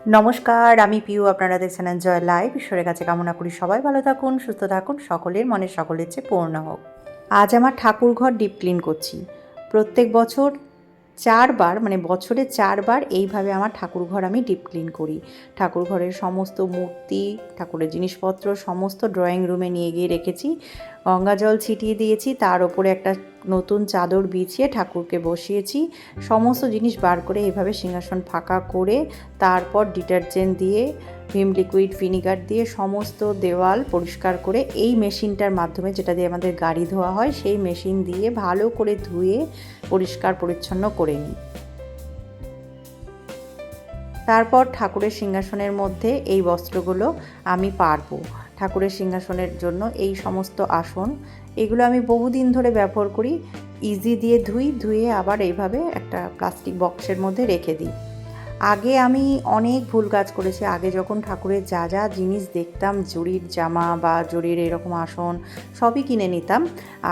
নমস্কার, আমি পিউ। আপনারা দেখছেন এনজয় লাইভ। ঈশ্বরের কাছে কামনা করি সবাই ভালো থাকুন, সুস্থ থাকুন, সকলের মনে সকলের চেয়ে পূর্ণ হোক। আজ আমার ঠাকুর ঘর ডিপ ক্লিন করছি। প্রত্যেক বছর 4 বার, মানে বছরে 4 বার এইভাবে আমার ঠাকুর ঘর আমি ডিপ ক্লিন করি। ঠাকুর ঘরের সমস্ত মূর্তি, ঠাকুরের জিনিসপত্র সমস্ত ড্রয়িং রুমে নিয়ে গিয়ে রেখেছি। গঙ্গা জল ছিটিয়ে দিয়েছি, তার ওপরে একটা নতুন চাদর বিছিয়ে ঠাকুরকে বসিয়েছি। সমস্ত জিনিস বার করে এইভাবে সিংহাসন ফাঁকা করে তারপর ডিটারজেন্ট দিয়ে, ভিম লিকুইড, ভিনিগার দিয়ে সমস্ত দেওয়াল পরিষ্কার করে এই মেশিনটার মাধ্যমে, যেটা দিয়ে আমাদের গাড়ি ধোয়া হয়, সেই মেশিন দিয়ে ভালো করে ধুয়ে পরিষ্কার পরিচ্ছন্ন করে নিই। তারপর ঠাকুরের সিংহাসনের মধ্যে এই বস্ত্রগুলো আমি পারবো। ঠাকুরের সিংহাসনের জন্য এই সমস্ত আসন, এগুলো আমি বহুদিন ধরে ব্যবহার করি। ইজি দিয়ে ধুয়ে আবার এইভাবে একটা প্লাস্টিক বক্সের মধ্যে রেখে দিই। আগে আমি অনেক ভুল কাজ করেছি। আগে যখন ঠাকুরের যা যা জিনিস দেখতাম, জরির জামা বা জরির এরকম আসন সবই কিনে নিতাম,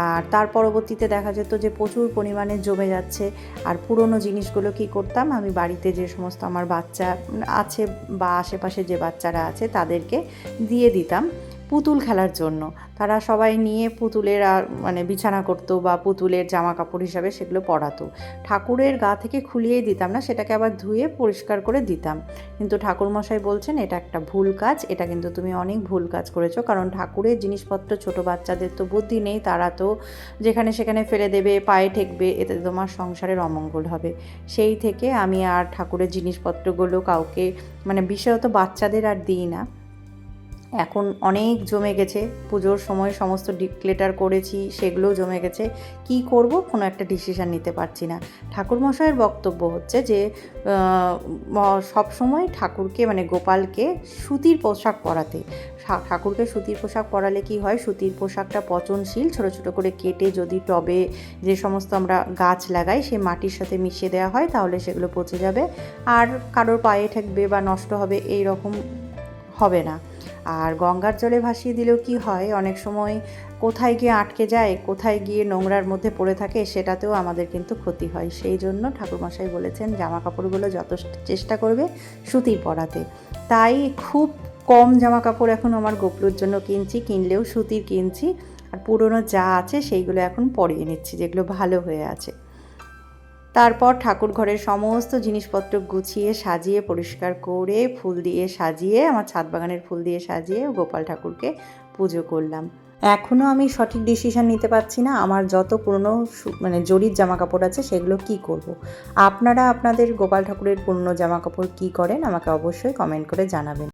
আর তার পরবর্তীতে দেখা যেত যে প্রচুর পরিমাণে জমে যাচ্ছে। আর পুরনো জিনিসগুলো কী করতাম, আমি বাড়িতে যে সমস্ত আমার বাচ্চা আছে বা আশেপাশে যে বাচ্চারা আছে তাদেরকে দিয়ে দিতাম পুতুল খেলার জন্য। তারা সবাই নিয়ে পুতুলের মানে বিছানা করতো বা পুতুলের জামা কাপড় হিসাবে সেগুলো পরাতো। ঠাকুরের গা থেকে খুলিয়েই দিতাম না, সেটাকে আবার ধুয়ে পরিষ্কার করে দিতাম। কিন্তু ঠাকুরমশাই বলছেন এটা একটা ভুল কাজ, এটা কিন্তু তুমি অনেক ভুল কাজ করেছো। কারণ ঠাকুরের জিনিসপত্র ছোটো বাচ্চাদের তো বুদ্ধি নেই, তারা তো যেখানে সেখানে ফেলে দেবে, পায়ে ঠেকবে, এতে তোমার সংসারের অমঙ্গল হবে। সেই থেকে আমি আর ঠাকুরের জিনিসপত্রগুলো কাউকে, মানে বিশেষত বাচ্চাদের আর দিই না। এখন অনেক জমে গেছে, পুজোর সময় সমস্ত ডিক্লেটার করেছি, সেগুলোও জমে গেছে। কি করব, কোনো একটা ডিসিশান নিতে পারছি না। ঠাকুরমশাইয়ের বক্তব্য হচ্ছে যে সব সময় ঠাকুরকে, মানে গোপালকে সুতির পোশাক পরাতে। ঠাকুরকে সুতির পোশাক পরালে কি হয়, সুতির পোশাকটা পচনশীল। ছোট ছোট করে কেটে যদি টবে যে সমস্ত আমরা গাছ লাগাই সেই মাটির সাথে মিশিয়ে দেওয়া হয়, তাহলে সেগুলো পচে যাবে, আর কারোর পায়ে ঠেকবে বা নষ্ট হবে, এই রকম হবে না। আর গঙ্গার জলে ভাসিয়ে দিলেও কি হয়, অনেক সময় কোথায় গিয়ে আটকে যায়, কোথায় গিয়ে নোংরার মধ্যে পড়ে থাকে, সেটাতেও আমাদের কিন্তু ক্ষতি হয়। সেই জন্য ঠাকুরমশাই বলেছেন জামা কাপড়গুলো যত চেষ্টা করবে সুতির পরাতে। তাই খুব কম জামা কাপড় এখন আমার গোপলুর জন্য কিনলেও সুতির কিনছি। আর পুরনো যা আছে সেইগুলো এখন পরিয়ে নিচ্ছি, যেগুলো ভালো হয়ে আছে। তারপর ঠাকুর ঘরের সমস্ত জিনিসপত্র গুছিয়ে সাজিয়ে পরিষ্কার করে ফুল দিয়ে সাজিয়ে, আমার ছাদ বাগানের ফুল দিয়ে সাজিয়ে গোপাল ঠাকুরকে পুজো করলাম। এখনও আমি সঠিক ডিসিশান নিতে পারছি না আমার যত পুরনো মানে জরির জামা কাপড় আছে সেগুলো কি করব। আপনারা আপনাদের গোপাল ঠাকুরের পুরনো জামা কাপড় কী করেন আমাকে অবশ্যই কমেন্ট করে জানাবেন।